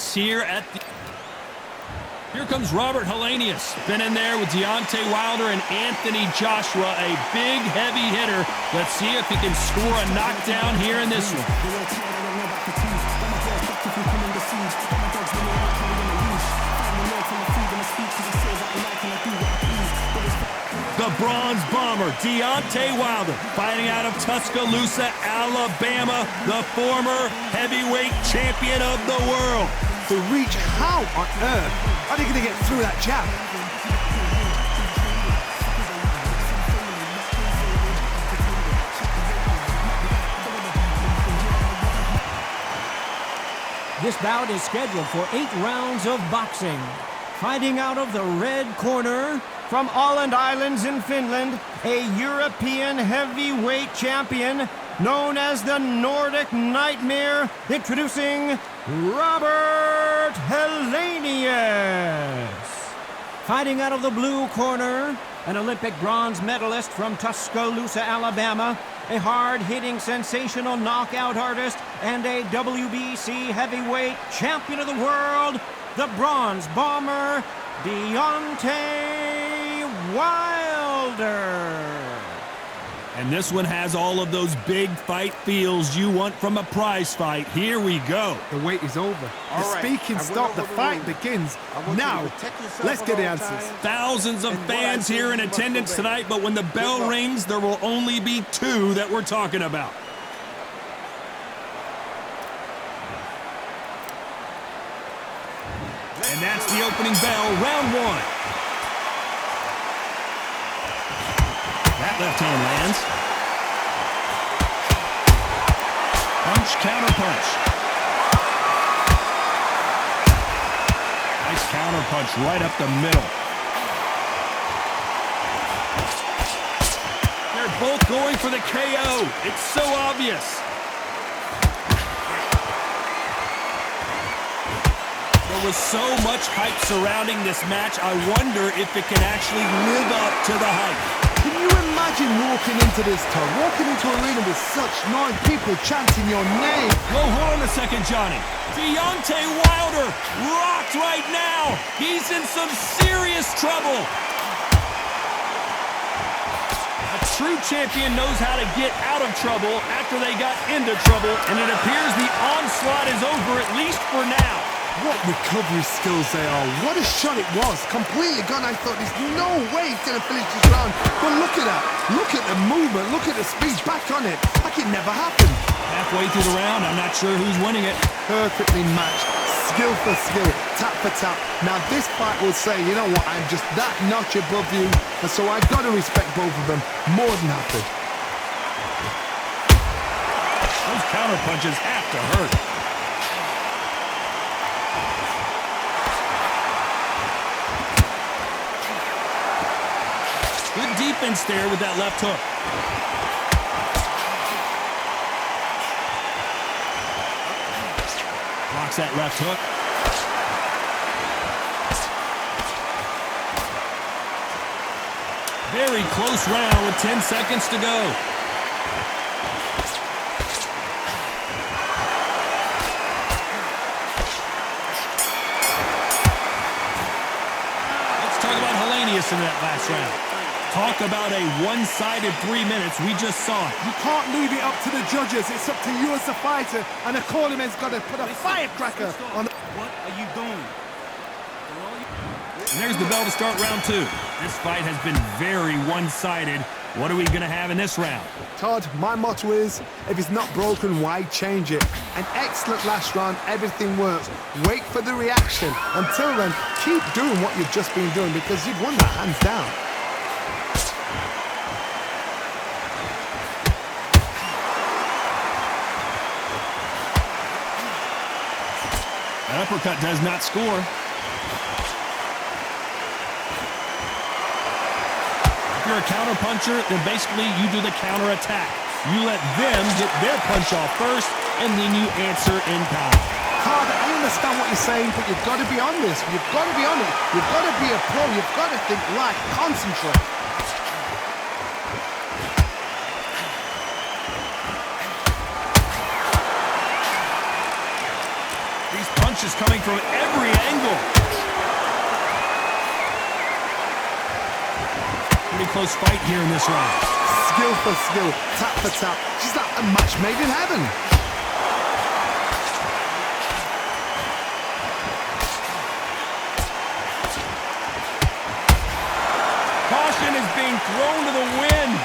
points here at the... Here comes Robert Helenius. Been in there with Deontay Wilder and Anthony Joshua, a big, heavy hitter. Let's see if he can score a knockdown here in this one. The Bronze Bomber, Deontay Wilder, fighting out of Tuscaloosa, Alabama, the former heavyweight champion of the world. The reach, how on earth are they going to get through that jab? This bout is scheduled for 8 rounds of boxing. Fighting out of the red corner, from Åland Islands in Finland, a European heavyweight champion known as the Nordic Nightmare, introducing Robert Helenius. Fighting out of the blue corner, an Olympic bronze medalist from Tuscaloosa, Alabama, a hard-hitting, sensational knockout artist, and a WBC heavyweight champion of the world, the Bronze Bomber, Deontay Wilder. And this one has all of those big fight feels you want from a prize fight. Here we go. The wait is over. The speaking stopped. The fight begins. Now, let's get the answers. Thousands of fans here in attendance tonight, but when the bell rings, there will only be 2 that we're talking about. And that's the opening bell, round 1. That left hand lands. Punch, counter punch. Nice counter punch right up the middle. They're both going for the KO. It's so obvious. There was so much hype surrounding this match, I wonder if it can actually live up to the hype. Can you imagine walking into this, Todd? Walking into an arena with such noise, people chanting your name. Go hold on a second, Johnny. Deontay Wilder rocked right now. He's in some serious trouble. A true champion knows how to get out of trouble after they got into trouble, and it appears the onslaught is over, at least for now. What recovery skills they are. What a shot it was. Completely gone. I thought there's no way he's going to finish this round. But look at that. Look at the movement. Look at the speed. Back on it. Like it never happened. Halfway through the round, I'm not sure who's winning it. Perfectly matched. Skill for skill. Tap for tap. Now this fight will say, you know what, I'm just that notch above you. And so I've got to respect both of them. More than happy. Those counter punches have to hurt. Good defense there with that left hook. Blocks that left hook. Very close round with 10 seconds to go. Let's talk about Helenius in that last round. Talk about a one-sided 3 minutes. We just saw it. You can't leave it up to the judges. It's up to you as a fighter. And the cornerman's got to put a firecracker on. What are you doing? And there's the bell to start round 2. This fight has been very one-sided. What are we going to have in this round? Todd, my motto is, if it's not broken, why change it? An excellent last round. Everything works. Wait for the reaction. Until then, keep doing what you've just been doing because you've won that hands down. That uppercut does not score. If you're a counter puncher, then basically you do the counter attack. You let them get their punch off first, and then you answer in kind. Todd, I understand what you're saying, but you've got to be on this. You've got to be on it. You've got to be a pro. You've got to think right. Concentrate. These punches coming from every angle. Pretty close fight here in this round. Skill for skill, tap for tap. She's like a match made in heaven. Caution is being thrown to the wind.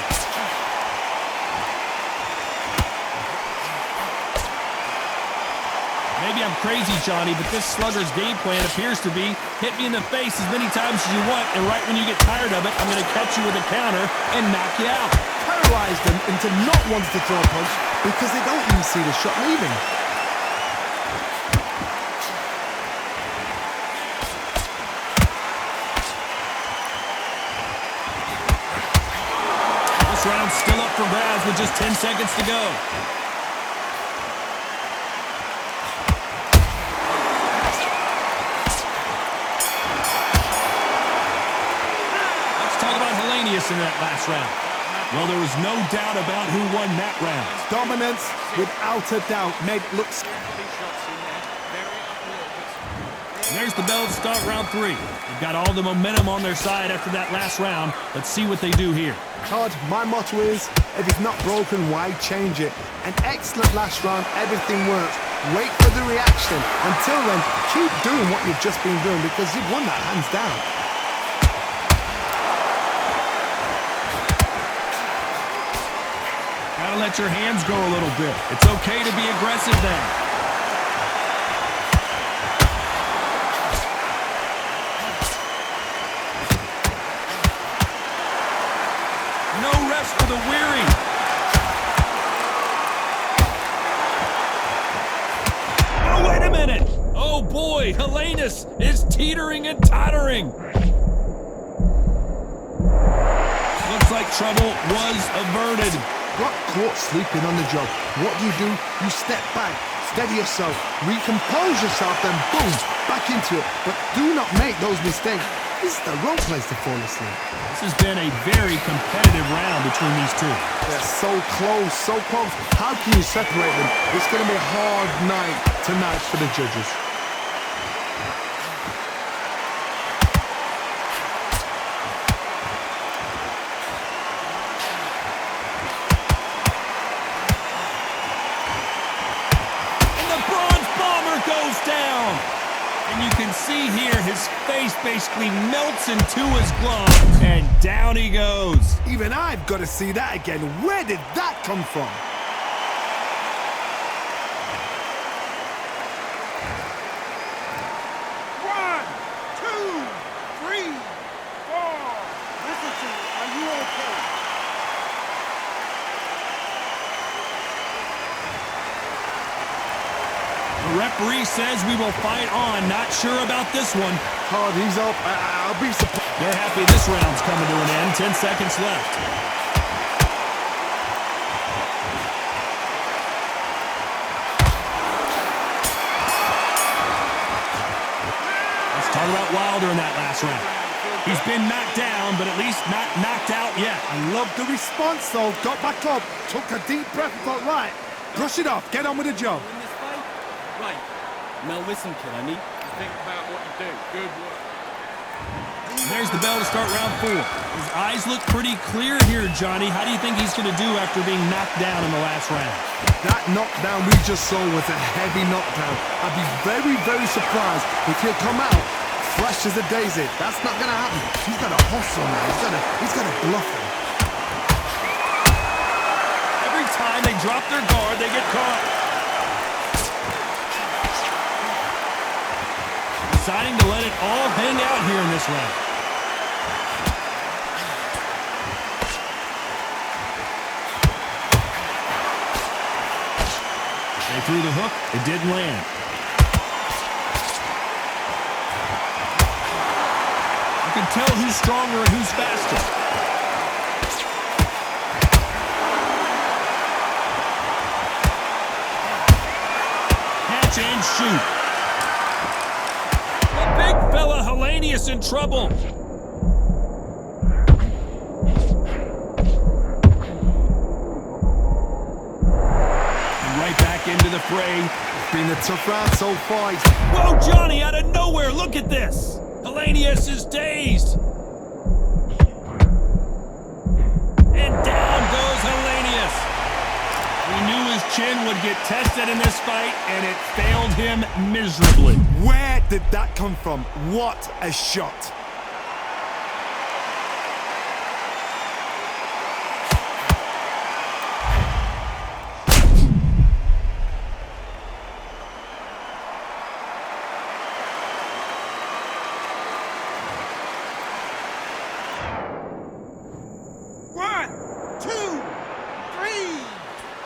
Maybe I'm crazy, Johnny, but this slugger's game plan appears to be hit me in the face as many times as you want, and right when you get tired of it, I'm going to catch you with a counter and knock you out. Paralyze them into not wanting to throw a punch because they don't even see the shot leaving. This round's still up for grabs with just 10 seconds to go. In that last round. Well, there was no doubt about who won that round. Dominance, without a doubt, made it look... And there's the bell to start round 3. They've got all the momentum on their side after that last round. Let's see what they do here. Todd, my motto is, if it's not broken, why change it? An excellent last round, everything works. Wait for the reaction. Until then, keep doing what you've just been doing because you've won that hands down. Gotta let your hands go a little bit. It's okay to be aggressive then. No rest for the weary. Oh, wait a minute. Oh, boy. Helenius is teetering and tottering. Looks like trouble was averted. Got caught sleeping on the job. What do? You step back, steady yourself, recompose yourself, then boom, back into it. But do not make those mistakes. This is the wrong place to fall asleep. This has been a very competitive round between these two. They're so close, so close. How can you separate them? It's going to be a hard night tonight for the judges. And you can see here his face basically melts into his glove, and down he goes. Even I've got to see that again. Where did that come from? One, two, three, four. Listen to me. Are you okay? The referee says we will fight on. Not sure about this one. Hard, he's up. I'll be surprised. They're happy this round's coming to an end. 10 seconds left. Let's talk about Wilder in that last round. He's been knocked down, but at least not knocked out yet. I love the response, though. Got back up, took a deep breath, thought, right, brush it off, get on with the job. In this fight? Right. Now listen, kid, I need to think about what you do. Good work. There's the bell to start round 4. His eyes look pretty clear here, Johnny. How do you think he's going to do after being knocked down in the last round? That knockdown we just saw was a heavy knockdown. I'd be very, very surprised if he'll come out fresh as a daisy. That's not going to happen. He's got a hustle now. He's got to bluff him. Every time they drop their guard, they get caught. Deciding to let it all hang out here in this round. They threw the hook. It didn't land. You can tell who's stronger and who's faster. Catch and shoot. The big fella Helenius in trouble. And right back into the fray. Been a tough round so far. Whoa, Johnny, out of nowhere, look at this. Hellenius is dazed. And down goes Hellenius. We knew his chin would get tested in this fight, and it failed him miserably. Where did that come from? What a shot. One, two, three,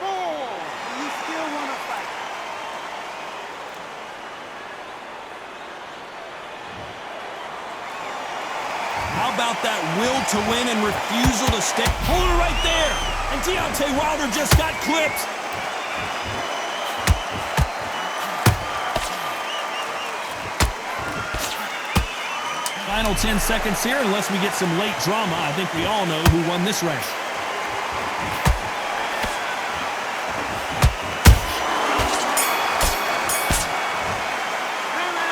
four. You still want to fight? How about that will to win and refusal to stay? Hold her right there. And Deontay Wilder just got clipped. Final 10 seconds here, unless we get some late drama. I think we all know who won this round.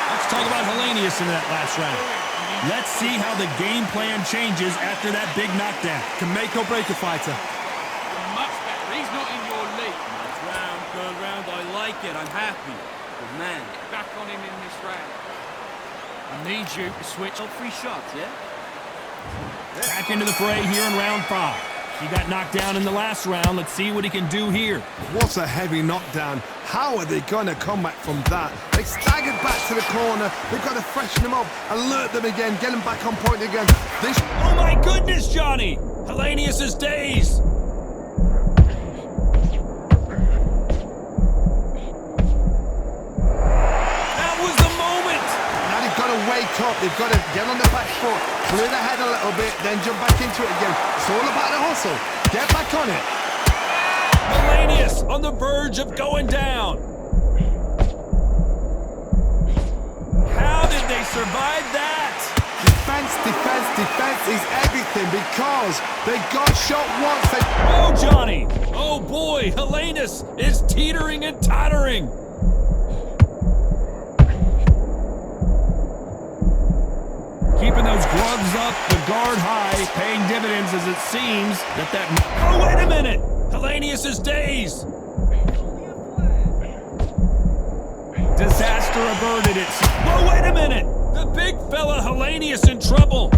Let's talk about Hellenius in that last round. Let's see how the game plan changes after that big knockdown. Can make or break a fighter. You're much better. He's not in your league. Nice round, good round. I like it. I'm happy. Good man. Back on him in this round. I need you to switch on 3 shots, yeah? Back into the fray here in round 5. He got knocked down in the last round. Let's see what he can do here. What a heavy knockdown. How are they going to come back from that? They staggered back to the corner. They've got to freshen them up, alert them again, get them back on point again. Oh my goodness, Johnny! Hellenius is dazed. That was the moment! Now they've got to wake up. They've got to get on the back foot, clear the head a little bit, then jump back into it again. It's all about the hustle. Get back on it. Hellenius on the verge of going down. How did they survive that? Defense, defense, defense is everything because they got shot once. Oh, Johnny! Oh boy, Hellenius is teetering and tottering. Keeping those gloves up, the guard high, paying dividends as it seems that. Oh, wait a minute! Hellenius is dazed. Disaster averted it. Whoa, wait a minute! The big fella Hellenius in trouble.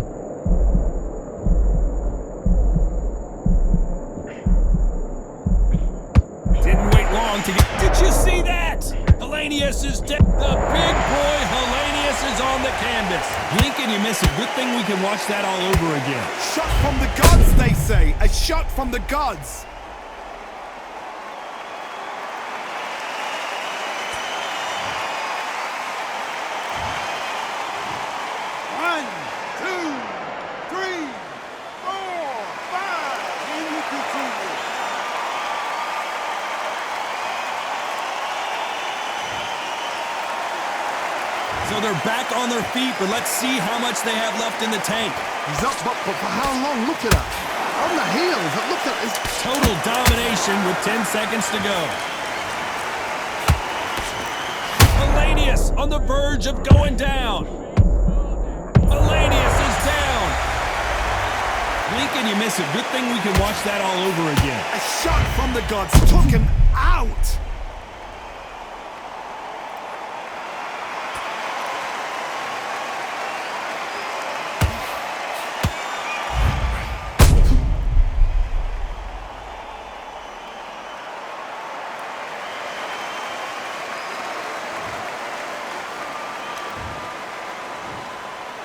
Didn't wait long to get. Did you see that? Hellenius is dead. The big boy Hellenius is on the canvas. Blink and you miss it. Good thing we can watch that all over again. Shot from the gods, they say. A shot from the gods. One, two, three, four, five. And you continue. So they're back on their feet, but let's see how much they have left in the tank. He's up, but for how long? Look at that. On the heels. Look at this. Total domination with 10 seconds to go. Hellenius on the verge of going down. Hellenius is down. Blink and you miss it. Good thing we can watch that all over again. A shot from the gods took him out.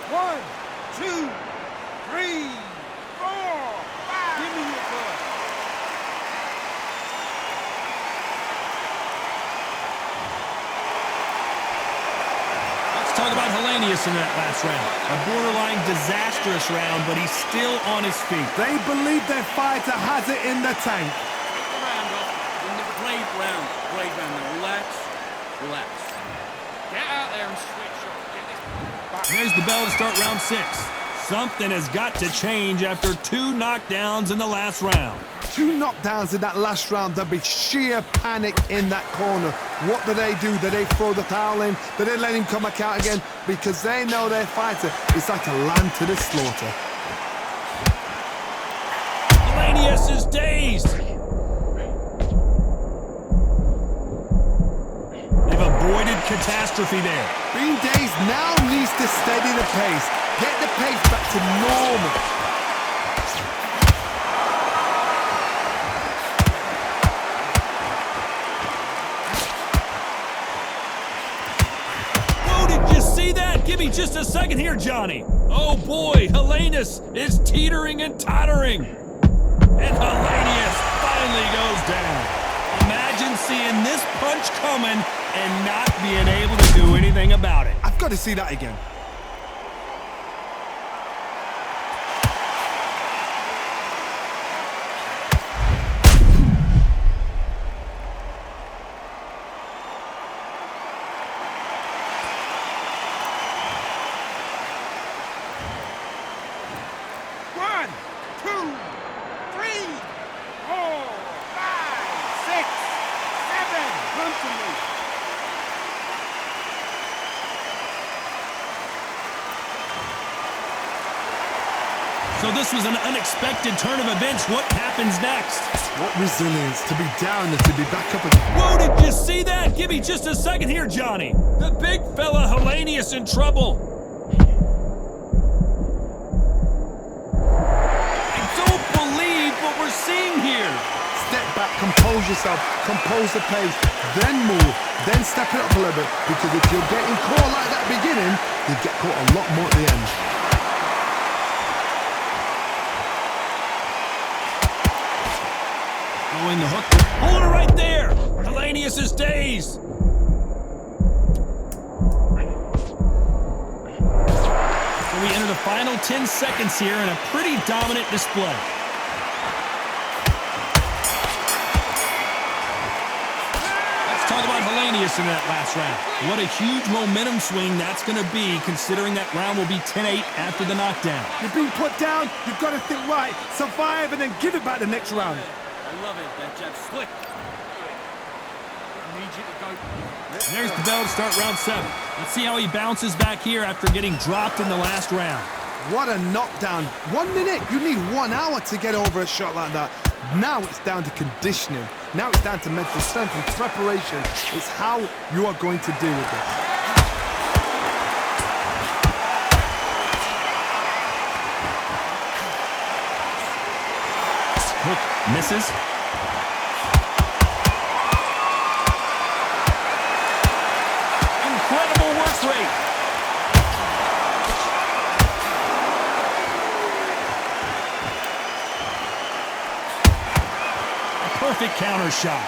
One, two, three, four, five. Give me your bud. Let's talk about Hellenius in that last round. A borderline disastrous round, but he's still on his feet. They believe their fighter has it in the tank. Take the round off. In the played round. Played round. Now relax. Relax. Get out there and switch off. Get this back. There's the bell to start round 6. Something has got to change after 2 knockdowns in the last round. 2 knockdowns in that last round. There'll be sheer panic in that corner. What do? Do they throw the towel in? Do they let him come back out again? Because they know their fighter is like a lamb to the slaughter. Helenius is dazed. They've avoided catastrophe there. Being dazed now needs to steady the pace. Get the pace back to normal. Give me just a second here, Johnny. Oh boy, Helenius is teetering and tottering. And Helenius finally goes down. Imagine seeing this punch coming and not being able to do anything about it. I've got to see that again. So this was an unexpected turn of events. What happens next? What resilience to be down and to be back up again. Whoa, did you see that? Give me just a second here, Johnny. The big fella Helenius in trouble. I don't believe what we're seeing here. Step back, compose yourself, compose the pace, then move, then step it up a little bit. Because if you're getting caught like that beginning, you get caught a lot more at the end. Throwing the hook. Hold it right there. Helenius is dazed. So we enter the final 10 seconds here in a pretty dominant display. Let's talk about Helenius in that last round. What a huge momentum swing that's going to be, considering that round will be 10-8 after the knockdown. You've been put down, you've got to think right, survive, and then give it back the next round. I love it, that jab slick. I need you to go. There's the bell to start round 7. Let's see how he bounces back here after getting dropped in the last round. What a knockdown. 1 minute, you need 1 hour to get over a shot like that. Now it's down to conditioning. Now it's down to mental strength and preparation. It's how you are going to deal with this. Hook misses. Incredible work rate. A perfect counter shot.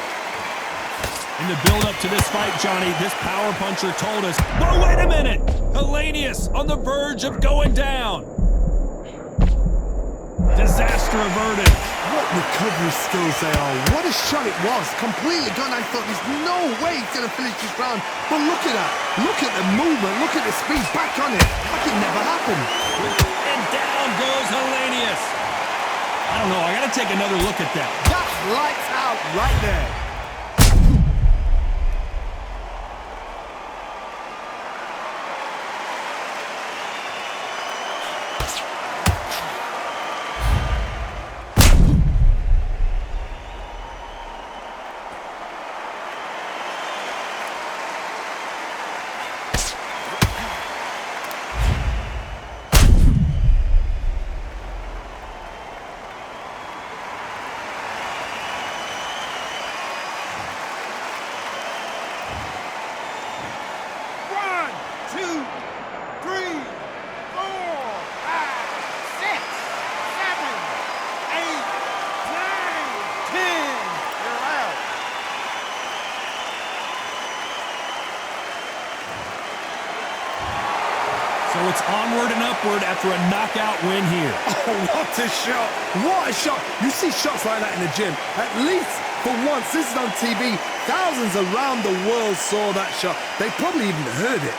In the build-up to this fight, Johnny, this power puncher told us, whoa, wait a minute! Helenius on the verge of going down. Disaster averted. What recovery skills they are. What a shot it was. Completely gone. I thought there's no way he's going to finish this round. But look at that. Look at the movement. Look at the speed. Back on it. Like it never happened. And down goes Helenius. I don't know. I got to take another look at that. That's lights out right there. So it's onward and upward after a knockout win here. Oh, what a shot. What a shot. You see shots like that in the gym. At least for once, this is on TV. Thousands around the world saw that shot. They probably even heard it.